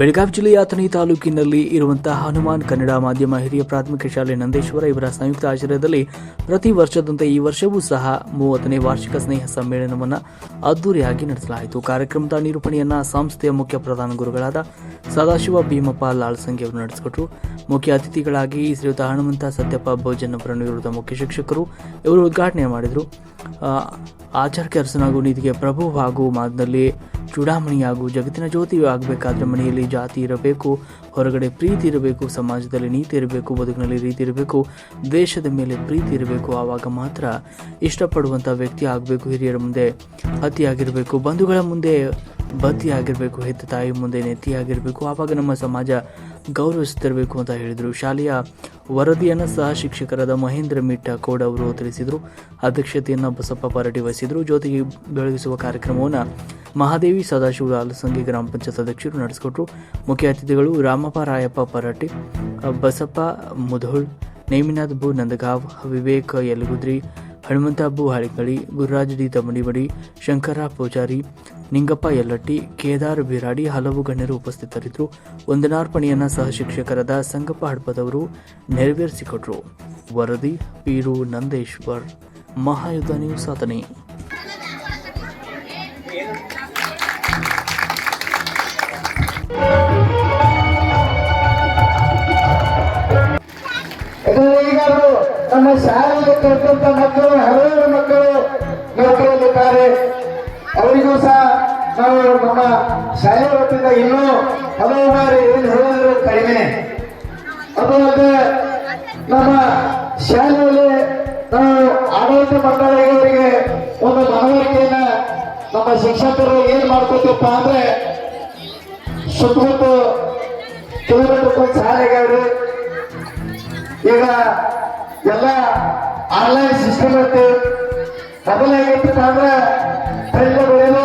ಬೆಳಗಾವಿ ಜಿಲ್ಲೆಯ ಅಥಣಿ ತಾಲೂಕಿನಲ್ಲಿ ಇರುವಂತಹ ಹನುಮಾನ್ ಕನ್ನಡ ಮಾಧ್ಯಮ ಹಿರಿಯ ಪ್ರಾಥಮಿಕ ಶಾಲೆ ನಂದೇಶ್ವರ ಇವರ ಸಂಯುಕ್ತ ಆಶ್ರಯದಲ್ಲಿ ಪ್ರತಿ ವರ್ಷದಂತೆ ಈ ವರ್ಷವೂ ಸಹ 30ನೇ ವಾರ್ಷಿಕ ಸ್ನೇಹ ಸಮ್ಮೇಳನವನ್ನು ಅದ್ದೂರಿಯಾಗಿ ನಡೆಸಲಾಯಿತು. ಕಾರ್ಯಕ್ರಮದ ನಿರೂಪಣೆಯನ್ನ ಸಂಸ್ಥೆಯ ಮುಖ್ಯ ಪ್ರಧಾನ ಗುರುಗಳಾದ ಸದಾಶಿವ ಭೀಮಪ್ಪ ಲಾಲ್ಸಂಗಿ ಅವರು ನಡೆಸಿಕೊಟ್ಟರು. ಮುಖ್ಯ ಅತಿಥಿಗಳಾಗಿ ಶ್ರೀಯುತ ಹನುಮಂತ ಸತ್ಯಪ್ಪ ಭೋಜನ್ ಅವರನ್ನು ಇರುವುದ ಮುಖ್ಯ ಶಿಕ್ಷಕರು ಇವರು ಉದ್ಘಾಟನೆ ಮಾಡಿದರು. ಆಚಾರಕ್ಕೆ ಅರಸನಾಗೂ ನೀತಿಗೆ ಪ್ರಭು ಹಾಗೂ ಮಾತಿನಲ್ಲಿ ಚೂಡಾಮಣಿ ಹಾಗೂ ಜಗತ್ತಿನ ಜ್ಯೋತಿ ಆಗಬೇಕಾದ್ರೆ ಮನೆಯಲ್ಲಿ ಜಾತಿ ಇರಬೇಕು, ಹೊರಗಡೆ ಪ್ರೀತಿ ಇರಬೇಕು, ಸಮಾಜದಲ್ಲಿ ನೀತಿ ಇರಬೇಕು, ಬದುಕಿನಲ್ಲಿ ರೀತಿ ಇರಬೇಕು, ದೇಶದ ಮೇಲೆ ಪ್ರೀತಿ ಇರಬೇಕು. ಆವಾಗ ಮಾತ್ರ ಇಷ್ಟಪಡುವಂಥ ವ್ಯಕ್ತಿ ಆಗಬೇಕು. ಹಿರಿಯರ ಮುಂದೆ ಹತಿಯಾಗಿರಬೇಕು, ಬಂಧುಗಳ ಮುಂದೆ ಬತ್ತಿಯಾಗಿರಬೇಕು, ಹೆತ್ತ ತಾಯಿ ಮುಂದೆ ನೆತ್ತಿಯಾಗಿರಬೇಕು. ಆವಾಗ ನಮ್ಮ ಸಮಾಜ ಗೌರವಿಸುತ್ತಿರಬೇಕು ಅಂತ ಹೇಳಿದರು. ಶಾಲೆಯ ವರದಿಯನ್ನು ಸಹ ಶಿಕ್ಷಕರಾದ ಮಹೇಂದ್ರ ಮಿಟ್ಟ ಕೋಡ್ ಅವರು ತಿಳಿಸಿದರು. ಅಧ್ಯಕ್ಷತೆಯನ್ನು ಬಸಪ್ಪ ಪರಟಿ ವಹಿಸಿದರು. ಜೊತೆಗೆ ಬೆಳಗಿಸುವ ಕಾರ್ಯಕ್ರಮವನ್ನು ಮಹಾದೇವಿ ಸದಾಶಿವ ಲಾಲ್ಸಂಗಿ ಗ್ರಾಮ ಪಂಚಾಯತ್ ಅಧ್ಯಕ್ಷರು ನಡೆಸಿಕೊಟ್ರು. ಮುಖ್ಯ ಅತಿಥಿಗಳು ರಾಮಪ್ಪ ರಾಯಪ್ಪ ಪರಟಿ, ಬಸಪ್ಪ ಮುಧೋಳ್, ನೇಮಿನಾಥ್ ಬು ನಂದಗಾವ್, ವಿವೇಕ್ ಯಲಗುದ್ರಿ, ಹನುಮಂತ ಬು ಹಳಿಕಳಿ, ಗುರುರಾಜ್ ಡಿ ತಮಡಿಮಡಿ, ಶಂಕರ ಪೂಜಾರಿ, ನಿಂಗಪ್ಪ ಯಲ್ಲಟ್ಟಿ, ಕೇದಾರ್ ಬಿರಾಡಿ ಹಲವು ಗಣ್ಯರು ಉಪಸ್ಥಿತರಿದ್ದರು. ವಂದನಾರ್ಪಣೆಯನ್ನು ಸಹ ಶಿಕ್ಷಕರಾದ ಸಂಗಪ್ಪ ಹಡ್ಪದವರು ನೆರವೇರಿಸಿಕೊಟ್ರು. ವರದಿ ಪೀರು ನಂದೇಶ್ವರ್, ಮಹಾಯುದ್ಧ ನ್ಯೂಸ್ ಅಥಣಿ. ನಮ್ಮ ಶಾಲೆಯಲ್ಲಿ ಕಲಿತಂತ ಮಕ್ಕಳು ಹಲವಾರು ಮಕ್ಕಳು ನೌಕರಿಯಲ್ಲಿದ್ದಾರೆ. ಅವರಿಗೂ ಸಹ ನಾವು ನಮ್ಮ ಶಾಲೆ ವತಿಯಿಂದ ಇನ್ನೂ ಹಲವು ಬಾರಿ ಏನು ಹೇಳಿದ್ರು ಕಡಿಮೆ. ಅದು ಅಲ್ಲದೆ ನಮ್ಮ ಶಾಲೆಯಲ್ಲಿ ನಾವು ಆಡಳಿತ ಮಂಡಳಿಯವರಿಗೆ ಒಂದು ಮನವರಿಕೆಯನ್ನ ನಮ್ಮ ಶಿಕ್ಷಕರು ಏನ್ ಮಾಡ್ಕೋತೀವಪ್ಪ ಅಂದ್ರೆ ಸುತ್ತಮುತ್ತ ಕಿಲೋಮೀಟರ್ ಶಾಲೆಗಾವ್ರಿ. ಈಗ ಎಲ್ಲ ಆನ್ಲೈನ್ ಸಿಸ್ಟಮ್ ಐತಿ. ಮೊದಲು ಹೇಗಿತ್ತು ಅಂದ್ರೆ ಬೆಳೆದು